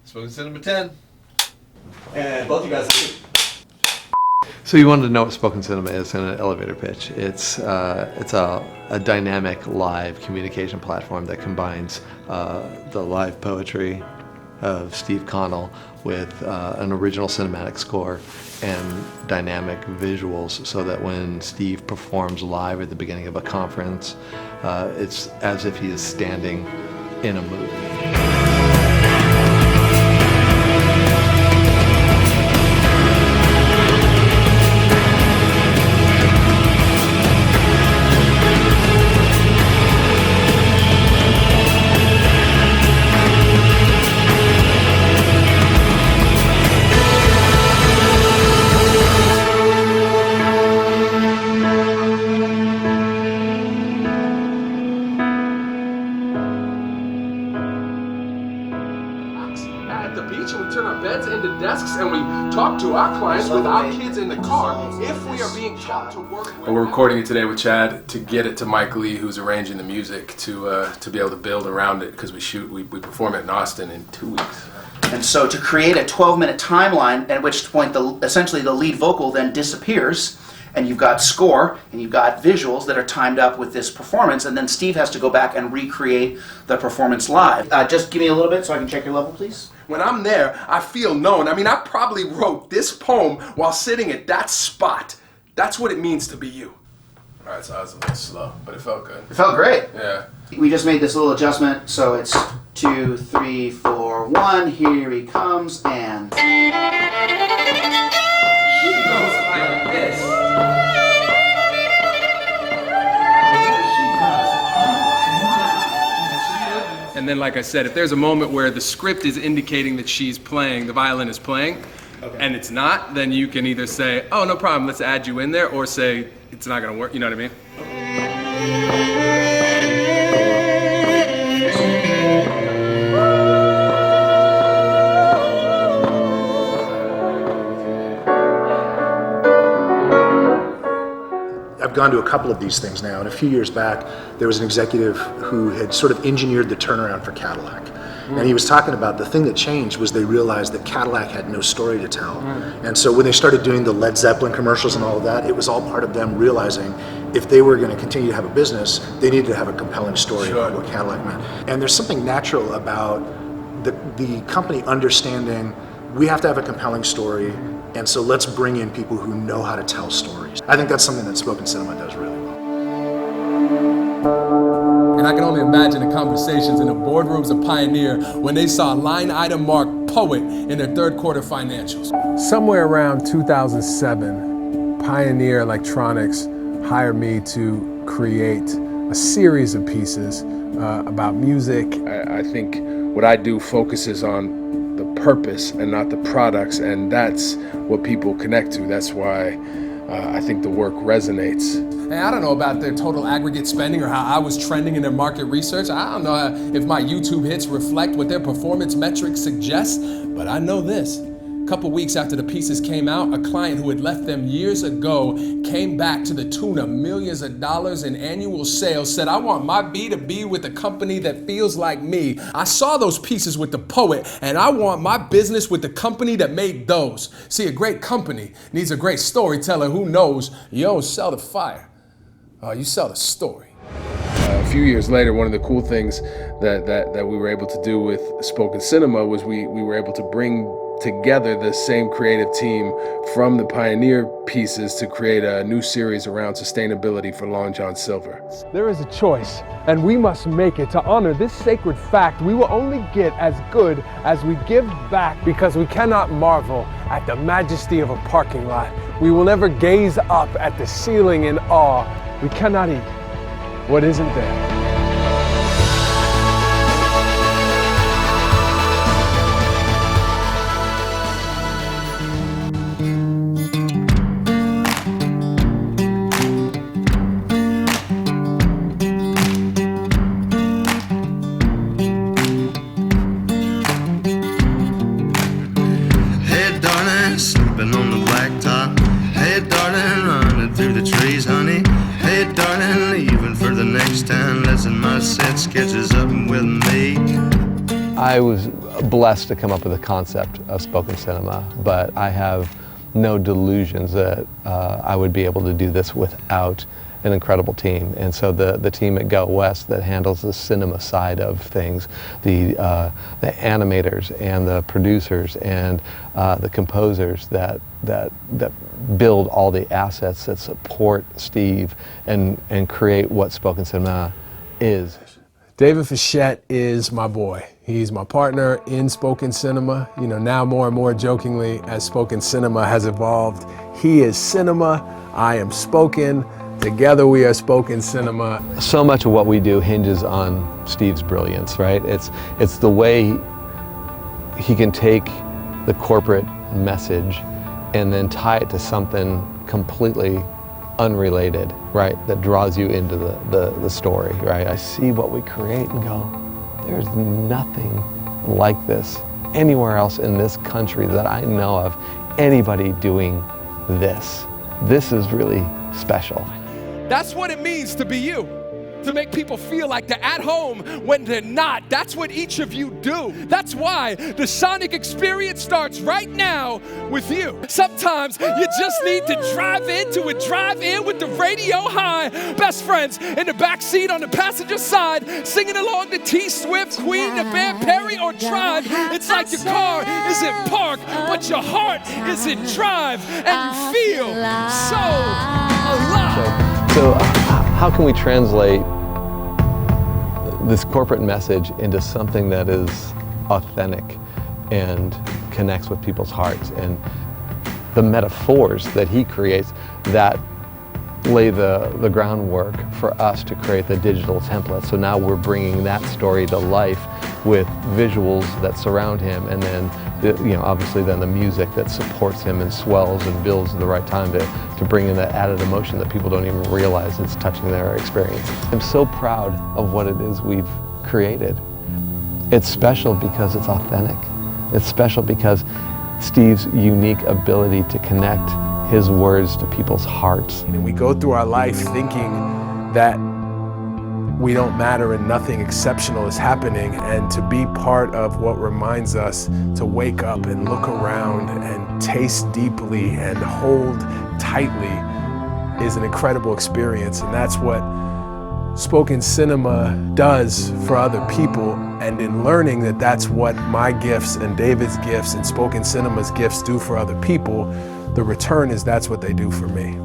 Spoken Cinema 10. And both you guys. So you wanted to know what Spoken Cinema is in an elevator pitch. It's a dynamic live communication platform that combines the live poetry of Steve Connell with an original cinematic score and dynamic visuals, so that when Steve performs live at the beginning of a conference, it's as if he is standing in a movie. At the beach, and we turn our beds into desks, and we talk to our clients with our kids in the car if we are being taught to work. But we're recording it today with Chad to get it to Mike Lee, who's arranging the music, to be able to build around it, because we perform it in Austin in 2 weeks. And so to create a 12-minute timeline, at which point essentially the lead vocal then disappears, and you've got score and you've got visuals that are timed up with this performance, and then Steve has to go back and recreate the performance live. Just give me a little bit so I can check your level, please. When I'm there, I feel known. I mean, I probably wrote this poem while sitting at that spot. That's what it means to be you. All right, so I was a little slow, but it felt good. It felt great. Yeah. We just made this little adjustment, so it's 2, 3, 4, 1. Here he comes, and... And then, like I said, if there's a moment where the script is indicating that she's playing, the violin is playing, and it's not, then you can either say, oh, no problem, let's add you in there, or say, it's not gonna work, you know what I mean? I've gone to a couple of these things now, and a few years back there was an executive who had sort of engineered the turnaround for Cadillac. And he was talking about the thing that changed was they realized that Cadillac had no story to tell. And so when they started doing the Led Zeppelin commercials and all of that, it was all part of them realizing if they were going to continue to have a business, they needed to have a compelling story about what Cadillac meant. And there's something natural about the company understanding we have to have a compelling story, and so let's bring in people who know how to tell stories. I think that's something that Spoken Cinema does really well. And I can only imagine the conversations in the boardrooms of Pioneer when they saw line item marked poet in their third quarter financials. Somewhere around 2007, Pioneer Electronics hired me to create a series of pieces about music. I think what I do focuses on the purpose and not the products, and that's what people connect to. That's why I think the work resonates. And I don't know about their total aggregate spending or how I was trending in their market research. I don't know if my YouTube hits reflect what their performance metrics suggest, but I know this. A couple weeks after the pieces came out, a client who had left them years ago came back to the tune of millions of dollars in annual sales, said, I want my B2B with a company that feels like me. I saw those pieces with the poet, and I want my business with the company that made those. See, a great company needs a great storyteller who knows you don't sell the fire, you sell the story. A few years later, one of the cool things that we were able to do with Spoken Cinema was we were able to bring together the same creative team from the Pioneer pieces to create a new series around sustainability for Long John Silver. There is a choice, and we must make it. To honor this sacred fact, we will only get as good as we give back, because we cannot marvel at the majesty of a parking lot. We will never gaze up at the ceiling in awe. We cannot eat what isn't there. Sleeping on the blacktop. Hey, darling, running through the trees, honey. Hey, darling, leaving for the next town. Let's my set sketches up with me. I was blessed to come up with the concept of spoken cinema, but I have no delusions that I would be able to do this without an incredible team. And so the team at Go West that handles the cinema side of things, the animators and the producers and the composers that build all the assets that support Steve and create what spoken cinema is. David Fischette is my boy. He's my partner in spoken cinema. You know, now more and more jokingly, as spoken cinema has evolved, he is cinema, I am spoken. Together we are spoken cinema. So much of what we do hinges on Steve's brilliance, right? It's the way he can take the corporate message and then tie it to something completely unrelated, right? That draws you into the story, right? I see what we create and go, there's nothing like this anywhere else in this country that I know of, anybody doing this. This is really special. That's what it means to be you. To make people feel like they're at home when they're not. That's what each of you do. That's why the Sonic experience starts right now with you. Sometimes you just need to drive in with the radio high. Best friends in the back seat on the passenger side, singing along to T Swift, Queen, the band Perry, or Drive. It's like your car is in park, but your heart is in drive, and you feel so alive. So how can we translate this corporate message into something that is authentic and connects with people's hearts? And the metaphors that he creates that lay the groundwork for us to create the digital template. So now we're bringing that story to life with visuals that surround him, and then obviously then the music that supports him and swells and builds at the right time to bring in that added emotion that people don't even realize it's touching their experience. I'm so proud of what it is we've created. It's special because it's authentic. It's special because Steve's unique ability to connect his words to people's hearts. And we go through our life thinking that we don't matter and nothing exceptional is happening, and to be part of what reminds us to wake up and look around and taste deeply and hold tightly is an incredible experience. And that's what spoken cinema does for other people. And in learning that that's what my gifts and David's gifts and spoken cinema's gifts do for other people, the return is that's what they do for me.